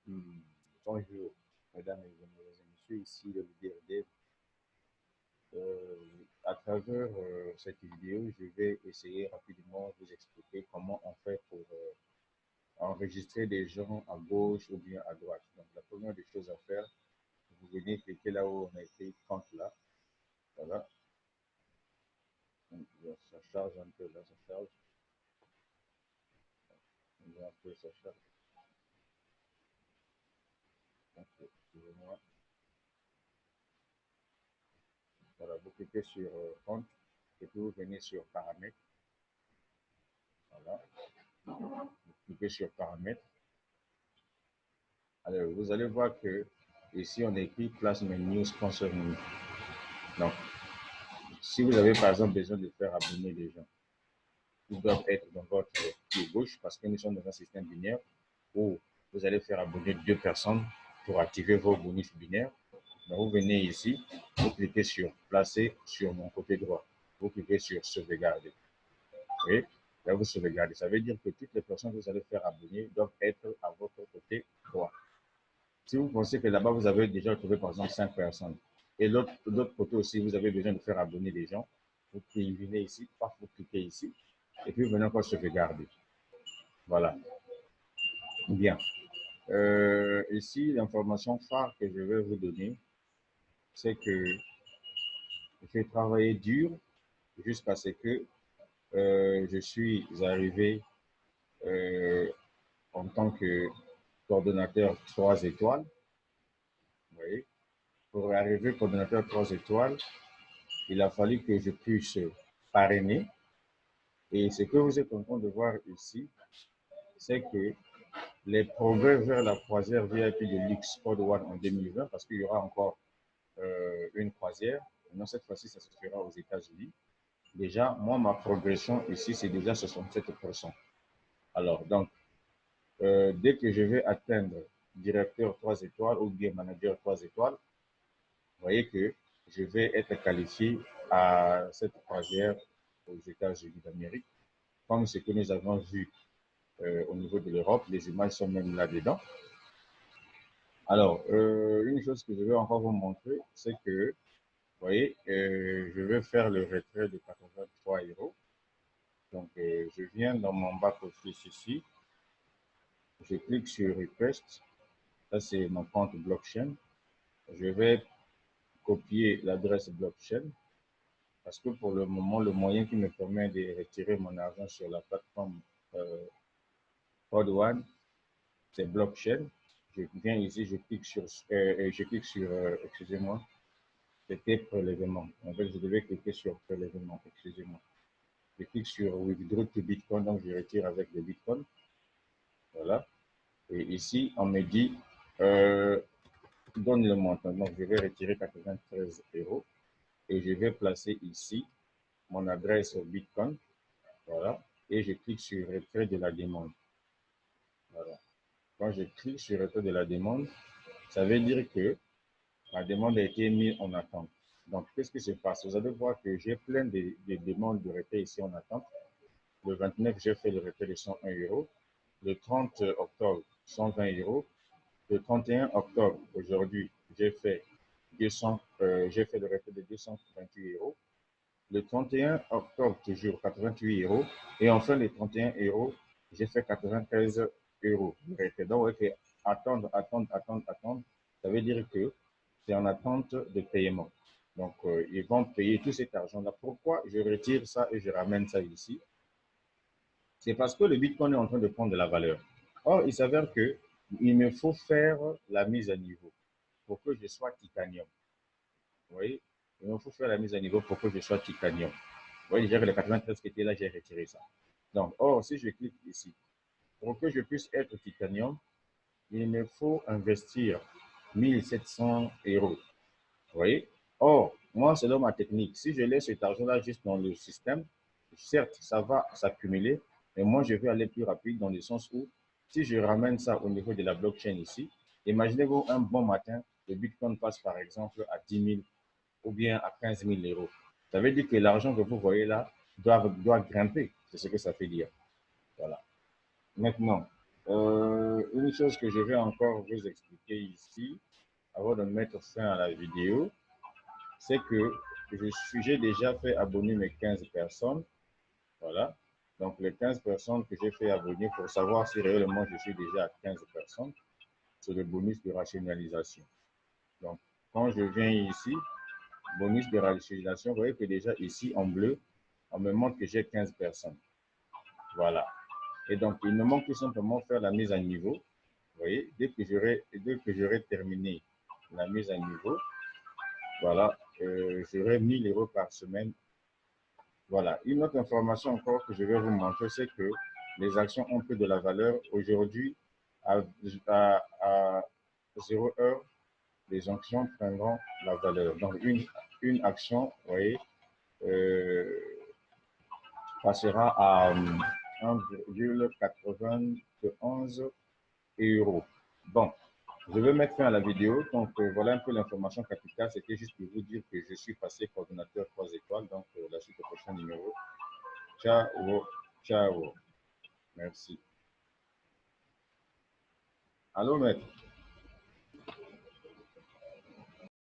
Hmm. Bonjour, mesdames et messieurs, ici le leader Dave. À travers cette vidéo, je vais essayer rapidement de vous expliquer comment on fait pour enregistrer des gens à gauche ou bien à droite. Donc, la première des choses à faire, vous venez cliquer là où on a écrit compte là. Voilà. Donc, ça charge un peu là, ça charge. Un peu, ça charge. Donc, excusez-moi. Voilà, vous cliquez sur compte et puis vous venez sur paramètres. Voilà. Vous cliquez sur paramètres. Alors, vous allez voir que ici, on écrit Placement News Sponsoring. Donc, si vous avez par exemple besoin de faire abonner des gens, ils doivent être dans votre pied gauche parce que nous sommes dans un système binaire où vous allez faire abonner 2 personnes pour activer vos bonus binaires. Donc, vous venez ici, vous cliquez sur Placer sur mon côté droit. Vous cliquez sur Sauvegarder. Et là, vous sauvegardez. Ça veut dire que toutes les personnes que vous allez faire abonner doivent être à votre côté droit. Si vous pensez que là-bas, vous avez déjà trouvé par exemple 5 personnes, et l'autre côté aussi, vous avez besoin de faire abonner des gens, vous venez ici, vous cliquez ici, et puis vous venez encore sauvegarder. Voilà. Bien. Ici, l'information phare que je vais vous donner, c'est que j'ai travaillé dur jusqu'à ce que je suis arrivé en tant que coordonnateur 3 étoiles. Vous voyez, pour arriver coordonnateur 3 étoiles, il a fallu que je puisse parrainer. Et ce que vous êtes en train de voir ici, c'est que les progrès vers la croisière VIP de l'X-Pod One en 2020, parce qu'il y aura encore une croisière, maintenant cette fois-ci, ça se fera aux États-Unis. Déjà, moi, ma progression ici, c'est déjà 67%. Alors, donc, dès que je vais atteindre directeur 3 étoiles ou bien manager 3 étoiles, vous voyez que je vais être qualifié à cette croisière aux États-Unis d'Amérique, comme ce que nous avons vu au niveau de l'Europe. Les images sont même là-dedans. Alors, une chose que je vais encore vous montrer, c'est que, vous voyez, je vais faire le retrait de 83 euros. Donc, je viens dans mon back-office ici. Je clique sur Request. Ça, c'est mon compte blockchain. Je vais copier l'adresse blockchain parce que pour le moment, le moyen qui me permet de retirer mon argent sur la plateforme Pod One, c'est blockchain. Je viens ici, je clique sur, excusez-moi, c'était prélèvement. En fait, je devais cliquer sur prélèvement, excusez-moi. Je clique sur Withdraw to Bitcoin, donc je retire avec le Bitcoin. Voilà. Et ici, on me dit, donne le montant. Donc, je vais retirer 93 euros et je vais placer ici mon adresse Bitcoin. Voilà. Et je clique sur retrait de la demande. Voilà. Quand je clique sur retrait de la demande, ça veut dire que la demande a été mise en attente. Donc, qu'est-ce qui se passe? Vous allez voir que j'ai plein de demandes de retrait ici en attente. Le 29, j'ai fait le retrait de 101 euros. Le 30 octobre, 120 euros. Le 31 octobre, aujourd'hui, j'ai fait le retrait de 228 euros. Le 31 octobre, toujours 88 euros. Et enfin, le 31 euros, j'ai fait 93 euros. Donc, attendre. Ça veut dire que c'est en attente de paiement. Donc, ils vont payer tout cet argent-là. Pourquoi je retire ça et je ramène ça ici? C'est parce que le Bitcoin est en train de prendre de la valeur. Or, il s'avère qu'il me faut faire la mise à niveau pour que je sois titanium. Vous voyez? Il me faut faire la mise à niveau pour que je sois titanium. Vous voyez déjà que les 93 qui étaient là, j'ai retiré ça. Donc, or, si je clique ici, pour que je puisse être titanium, il me faut investir 1700 euros. Vous voyez? Or, moi, selon ma technique, si je laisse cet argent-là juste dans le système, certes, ça va s'accumuler, mais moi, je vais aller plus rapide dans le sens où, si je ramène ça au niveau de la blockchain ici, imaginez-vous un bon matin, le Bitcoin passe par exemple à 10 000 ou bien à 15 000 euros. Ça veut dire que l'argent que vous voyez là doit grimper. C'est ce que ça fait dire. Voilà. Maintenant, Une chose que je vais encore vous expliquer ici, avant de mettre fin à la vidéo, c'est que j'ai déjà fait abonner mes 15 personnes. Voilà. Donc, les 15 personnes que j'ai fait abonner pour savoir si réellement je suis déjà à 15 personnes, c'est le bonus de rationalisation. Donc, quand je viens ici, bonus de rationalisation, vous voyez que déjà ici, en bleu, on me montre que j'ai 15 personnes. Voilà. Et donc, il me manque tout simplement faire la mise à niveau. Vous voyez, dès que j'aurai terminé la mise à niveau, voilà, j'aurai 1000 € par semaine. Voilà. Une autre information encore que je vais vous montrer, c'est que les actions ont peu de la valeur. Aujourd'hui, à 0 heure, les actions prendront la valeur. Donc, une action, vous voyez, passera à 1,91 €. Bon, je vais mettre fin à la vidéo. Donc, voilà un peu l'information capitale. C'était juste pour vous dire que je suis passé coordonnateur 3 étoiles. Donc, la suite au prochain numéro. Ciao, ciao. Merci. Allô, maître.